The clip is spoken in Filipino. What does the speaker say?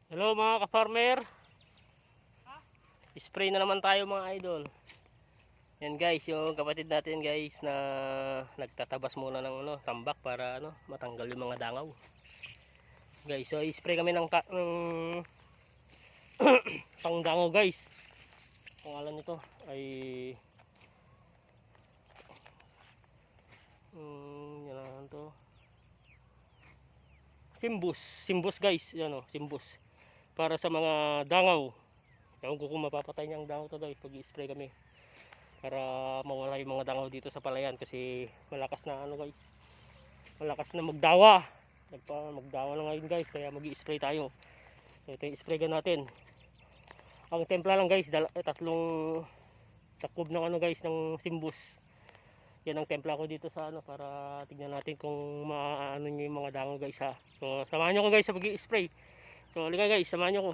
Hello mga ka-farmer. Spray na naman tayo mga idol. Yan guys, yung kapatid natin guys na nagtatabas muna ng tambak para matanggal yung mga dangaw. Guys, so spray kami ng pangdangaw guys. Pangalan nito ay yan to. Simbus guys, yan Simbus. Para sa mga dangaw. Ewan ko kung mapapatay niya ang dangaw to guys pag i-spray kami. Para mawala yung mga dangaw dito sa palayan kasi malakas na guys. Malakas na magdawa. Magdawa na ngayon guys kaya mag-i-spray tayo. So, ito yung spray gun natin. Ang templa lang guys, tatlong takob ng guys ng Simbus. Yan ang templa ko dito sa para tignan natin kung maano niyo yung mga dangaw guys ha. So samahan niyo ko guys sa pag-i-spray. So halika guys, samahan niyo ko.